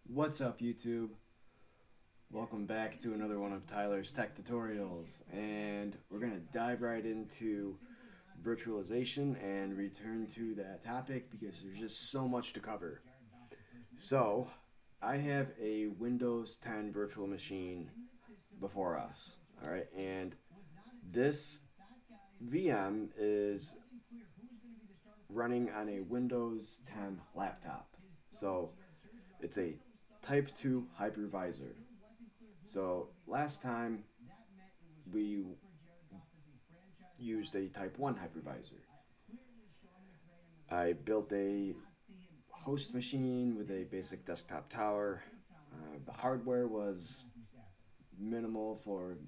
What's up, YouTube? Welcome back to another one of Tyler's Tech Tutorials, and we're going to dive right into virtualization and return to that topic because there's just so much to cover. So, I have a Windows 10 virtual machine before us, alright, and this VM is running on a Windows 10 laptop. So, it's a Type 2 hypervisor. So last time we used a Type 1 hypervisor. I built a host machine with a basic desktop tower. The hardware was minimal for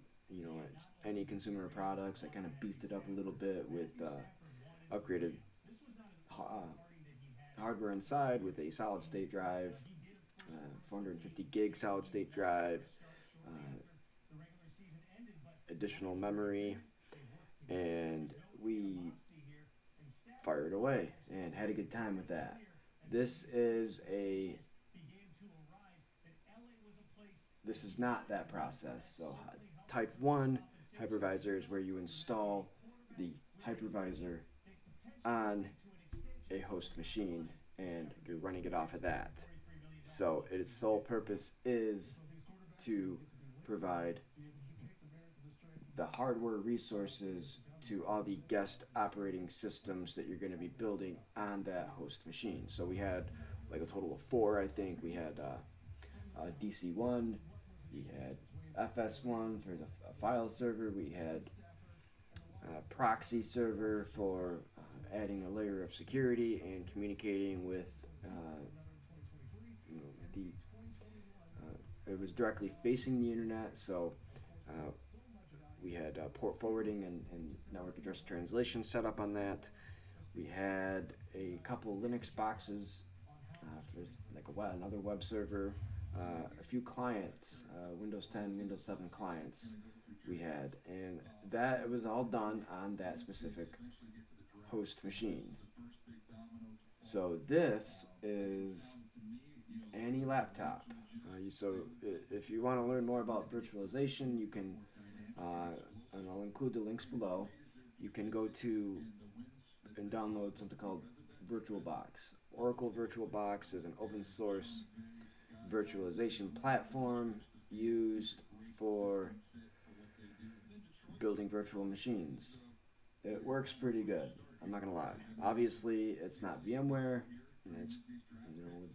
any consumer products. I kind of beefed it up a little bit with upgraded hardware inside with a solid state drive, 450 gig solid state drive, additional memory, and we fired away and had a good time with that. This is not that process. So Type 1 hypervisor is where you install the hypervisor on a host machine and you're running it off of that. So its sole purpose is to provide the hardware resources to all the guest operating systems that you're going to be building on that host machine. So we had like a total of 4, I think. We had DC1, we had FS1 for the file server, we had proxy server for adding a layer of security and communicating with it was directly facing the internet, so we had port forwarding and network address translation set up on that. We had a couple Linux boxes for like another web server, a few clients, Windows 10, Windows 7 clients we had, and that was all done on that specific host machine. So this is any laptop. So if you want to learn more about virtualization, you can, and I'll include the links below, you can go to and download something called Virtualbox. Oracle Virtualbox is an open source virtualization platform used for building virtual machines. It works pretty good, I'm not going to lie. Obviously, it's not VMware. It's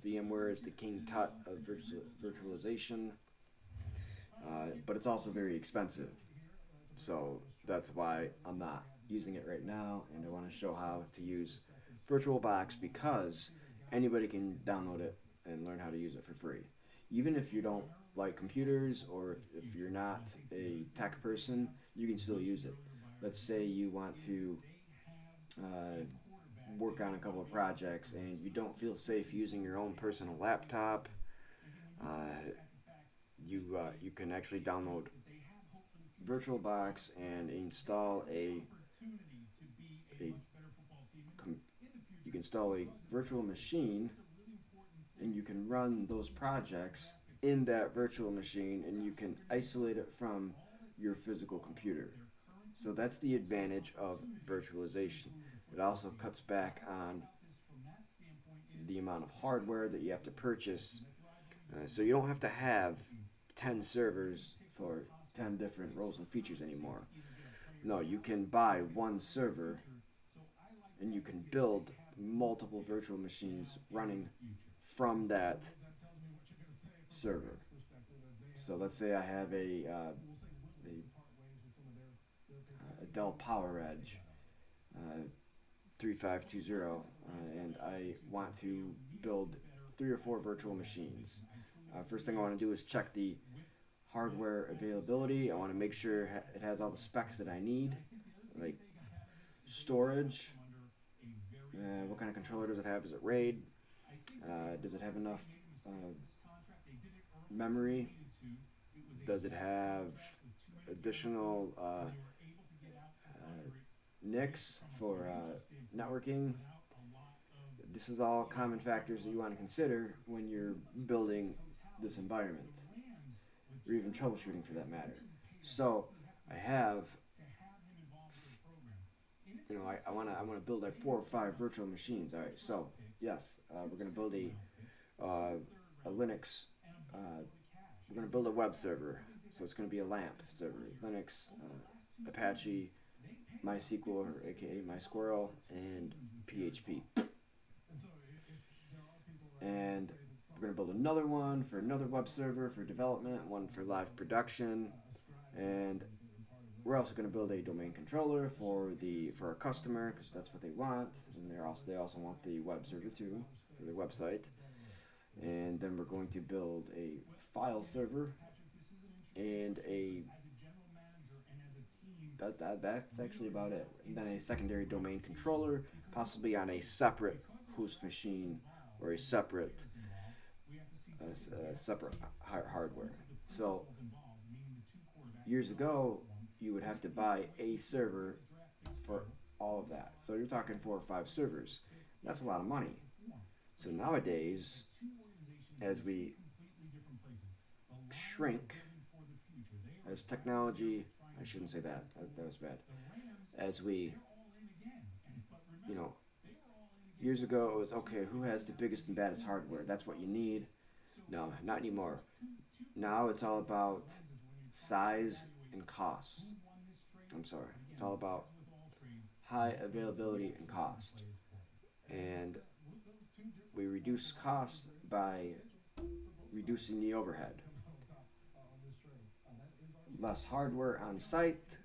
VMware is the king tut of virtualization, but it's also very expensive. So that's why I'm not using it right now, and I want to show how to use Virtualbox because anybody can download it and learn how to use it for free. Even if you don't like computers or if you're not a tech person, you can still use it. Let's say you want to work on a couple of projects and you don't feel safe using your own personal laptop. You can actually download Virtualbox and install you can install a virtual machine, and you can run those projects in that virtual machine, and you can isolate it from your physical computer. So that's the advantage of virtualization. It also cuts back on the amount of hardware that you have to purchase. So you don't have to have 10 servers for 10 different roles and features anymore. No, you can buy one server and you can build multiple virtual machines running from that server. So let's say I have a Dell PowerEdge 3520, and I want to build 3 or 4 virtual machines. First thing I want to do is check the hardware availability. I want to make sure it has all the specs that I need, like storage. What kind of controller does it have? Is it RAID? Does it have enough memory? Does it have additional NICs for networking? this is all common factors that you want to consider when you're building this environment, or even troubleshooting for that matter. So I have, I want to build like 4 or 5 virtual machines. All right, so yes, we're going to build a Linux. We're going to build a web server, so it's going to be a LAMP server, Linux, Apache, MySQL, or AKA MySquirrel, and PHP. And we're going to build another one for another web server for development, one for live production, and we're also going to build a domain controller for our customer because that's what they want, and they also want the web server too for their website. And then we're going to build a file server and that's actually about it. And then a secondary domain controller, possibly on a separate host machine or a separate hardware. So years ago, you would have to buy a server for all of that. So you're talking 4 or 5 servers. That's a lot of money. So nowadays, as we shrink, as technology, I shouldn't say that, that was bad. As we, you know, years ago it was okay, who has the biggest and baddest hardware? That's what you need. No, not anymore. Now it's all about size and cost. I'm sorry. It's all about high availability and cost. And we reduce cost by reducing the overhead. Less hardware on site,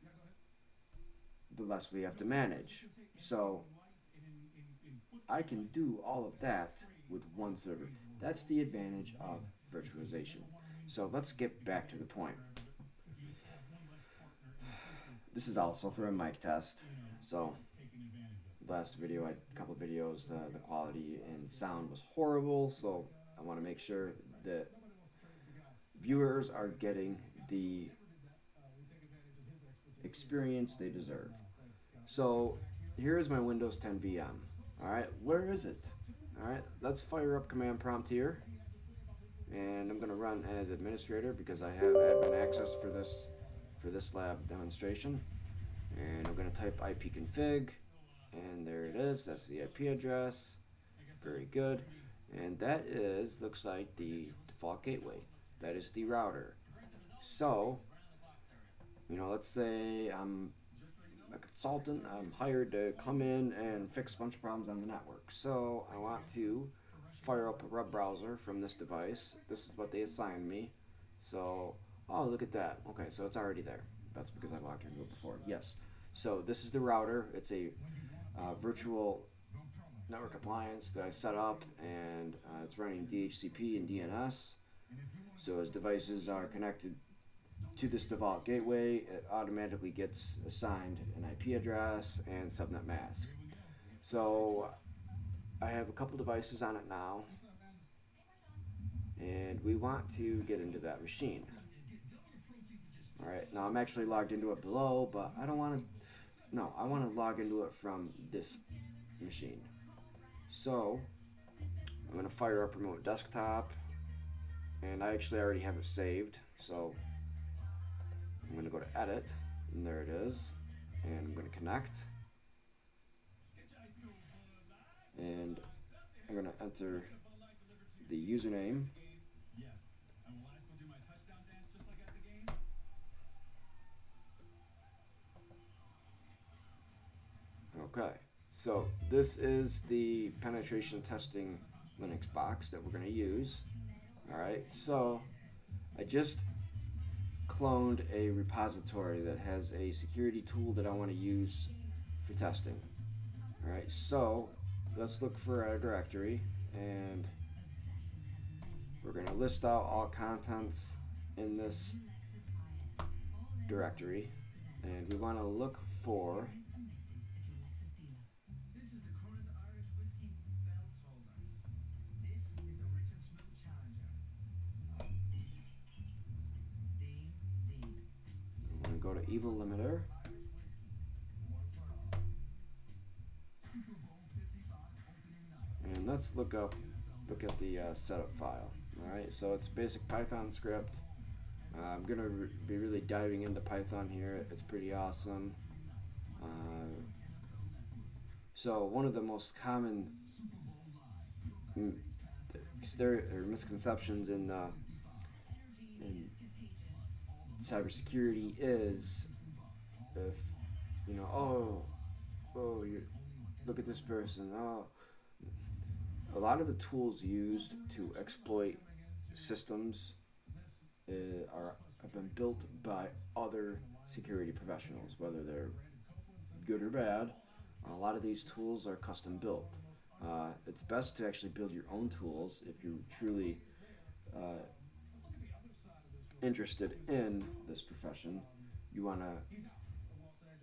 the less we have to manage. So I can do all of that with one server. That's the advantage of virtualization. So let's get back to the point. This is also for a mic test. So last video, I had a couple of videos, the quality and sound was horrible. So I want to make sure that viewers are getting the experience they deserve. So here's my Windows 10 VM. Alright, where is it? Alright, let's fire up command prompt here. And I'm going to run as administrator because I have admin access for this lab demonstration. And I'm going to type ipconfig, and there it is. That's the IP address. Very good. And that looks like the default gateway. That is the router. So, let's say I'm a consultant. I'm hired to come in and fix a bunch of problems on the network. So I want to fire up a web browser from this device. This is what they assigned me. So, oh, look at that. Okay, so it's already there. That's because I logged into it before. Yes. So this is the router. It's a virtual network appliance that I set up, and it's running DHCP and DNS. So as devices are connected to this default gateway, it automatically gets assigned an IP address and subnet mask. So I have a couple devices on it now, and we want to get into that machine. Alright, now I'm actually logged into it below, but I don't want to, no, I want to log into it from this machine. So I'm going to fire up remote desktop, and I actually already have it saved, so I'm going to go to edit, and there it is, and I'm going to connect, and I'm going to enter the username. Okay, so this is the penetration testing Linux box that we're going to use. Alright, so I just cloned a repository that has a security tool that I want to use for testing. Alright, so let's look for our directory, and we're going to list out all contents in this directory, and we want to look for go to evil limiter, and let's look at the setup file. All right, so it's a basic Python script. I'm gonna be really diving into Python here. It's pretty awesome. Uh, so one of the most common misconceptions in cybersecurity is if you look at this person. A lot of the tools used to exploit systems are have been built by other security professionals, whether they're good or bad. A lot of these tools are custom built. It's best to actually build your own tools if you're truly uh, interested in this profession. You want to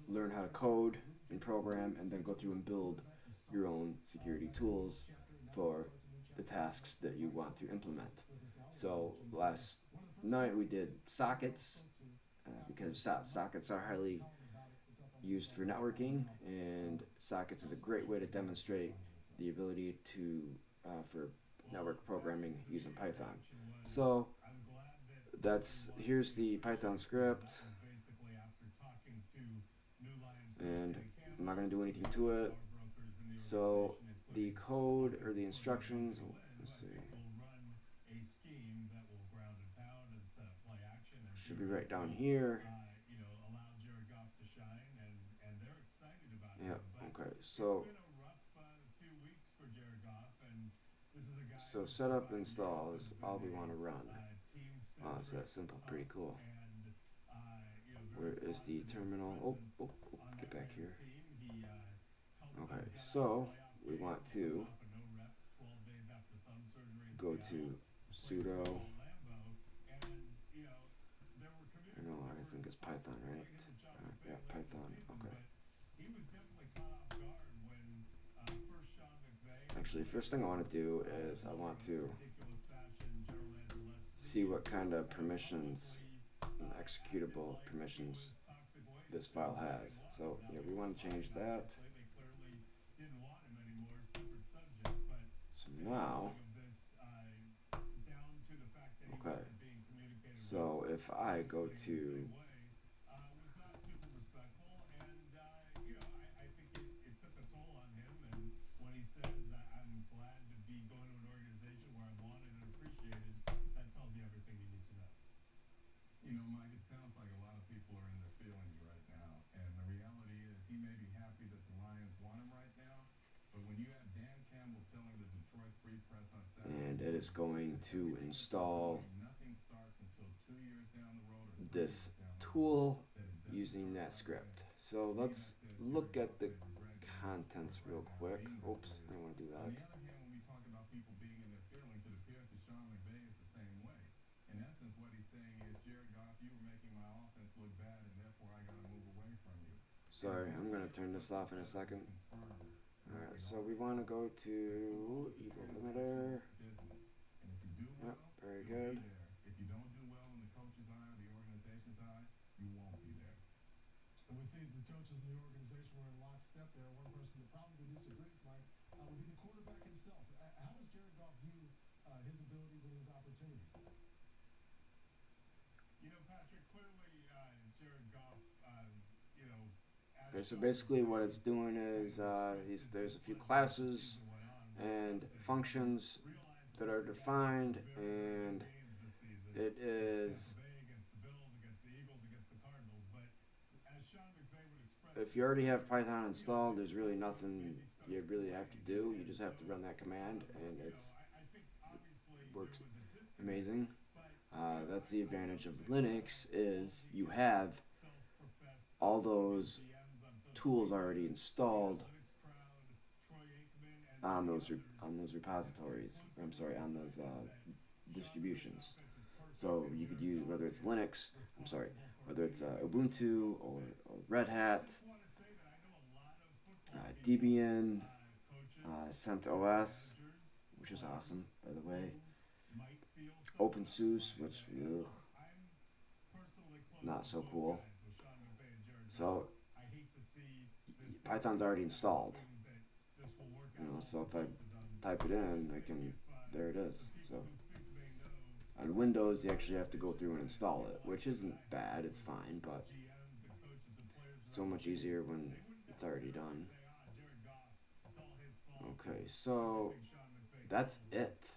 learn how to code and program, and then go through and build your own security tools for the tasks that you want to implement. So last night we did sockets because sockets are highly used for networking, and sockets is a great way to demonstrate the ability to for network programming using Python. So that's here's the Python script, and I'm not going to do anything to it. So the code or the instructions, let's see, should be right down here. Yeah. Okay. So setup install is all we want to run. So that's simple, pretty cool. Where is the terminal? Get back here. Okay, so we want to go to sudo. No, I think it's Python, right? Yeah, Python. Okay. Actually, first thing I want to do is I want to see what kind of permissions and executable permissions this file has. So yeah, we want to change that. So now, okay. So if I go to and it is going to install this tool using that script. So let's look at the contents real quick. Oops, I don't want to do that. Sorry, I'm going to turn this off in a second. Alright, so we want to go to evil limiter. Yep, very good. Okay, so basically what it's doing is there's a few classes and functions that are defined, and it is, if you already have Python installed, there's really nothing you really have to do. You just have to run that command, and it works amazing. That's the advantage of Linux, is you have all those tools already installed on those repositories. I'm sorry, on those distributions. So you could use, whether it's Linux, I'm sorry, whether it's Ubuntu or Red Hat, Debian, CentOS, which is awesome, by the way. OpenSUSE, which not so cool. So Python's already installed. So if I type it in, there it is. So on Windows, you actually have to go through and install it, which isn't bad, it's fine, but so much easier when it's already done. Okay, so that's it.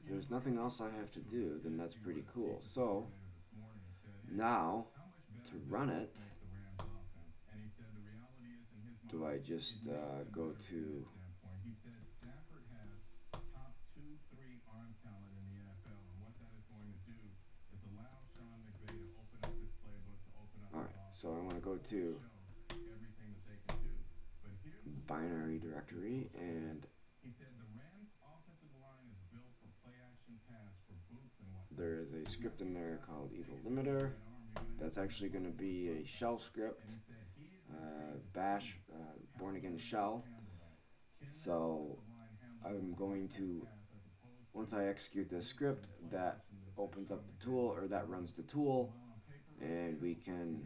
If there's nothing else I have to do, then that's pretty cool. So now to run it, do I just go to Alright, so I want to go to binary directory, and there is a script in there called evil limiter. That's actually going to be a shell script, bash, born again shell. So I'm going to, once I execute this script, that opens up the tool, or that runs the tool, and we can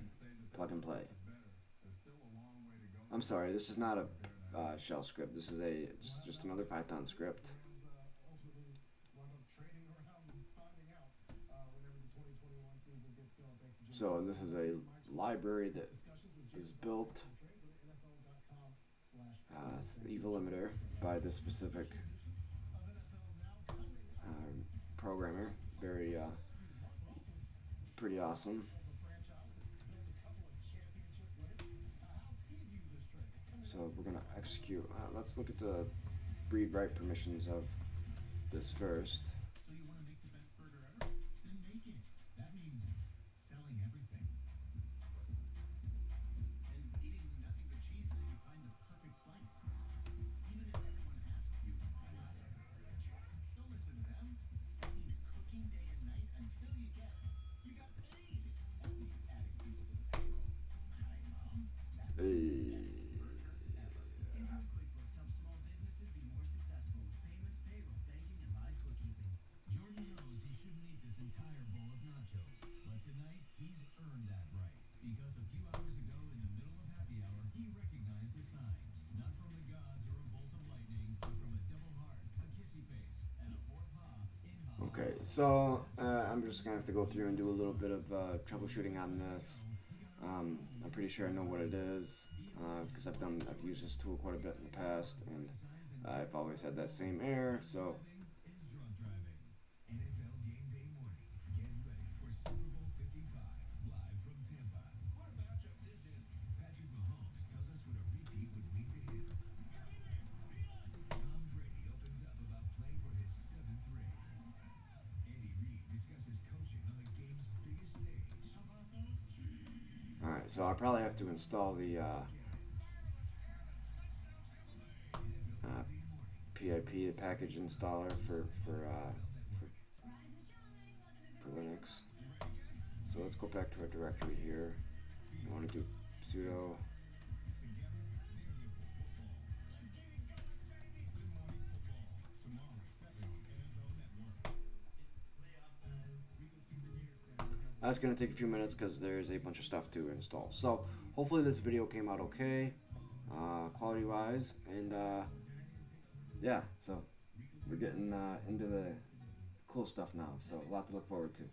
plug and play. I'm sorry, this is not a shell script. This is just another Python script. So this is a library that is built, evil limiter, by this specific programmer. Very pretty awesome. So we're gonna execute. Let's look at the read write permissions of this first. So you want to make the best burger ever? Then make it. That means selling everything. And eating nothing but cheese till you find the perfect slice. Even if everyone asks you, why? Don't listen to them. That means cooking day and night until you got paid. That means adding people to the payroll. Hi, Mom. That means QuickBooks helps small businesses be more successful with payments, payroll, banking, and live bookkeeping. Jordan knows he shouldn't eat this entire bowl of nachos, but tonight he's earned that right. Because a few hours ago, in the middle of happy hour, he recognized a sign. Not from the gods or a bolt of lightning, but from a double heart, a kissy face, and a fourth paw in hollow. Okay, so I'm just gonna have to go through and do a little bit of troubleshooting on this. I'm pretty sure I know what it is, because I've used this tool quite a bit in the past, and I've always had that same error. So Is drunk driving. NFL game day morning. Get ready for Super Bowl 55, live from Tampa. What a matchup this is. Patrick Mahomes tells us what a repeat would mean to him. Tom Brady opens up about playing for his 7th ring. Andy Reid discusses coaching on the game's biggest stage. How about those cheese? all right, so I'll probably have to install the Pip Package Installer for Linux. So let's go back to our directory here. I want to do sudo That's going to take a few minutes because there's a bunch of stuff to install. So hopefully this video came out okay, quality wise, and yeah, so we're getting into the cool stuff now, so a lot to look forward to.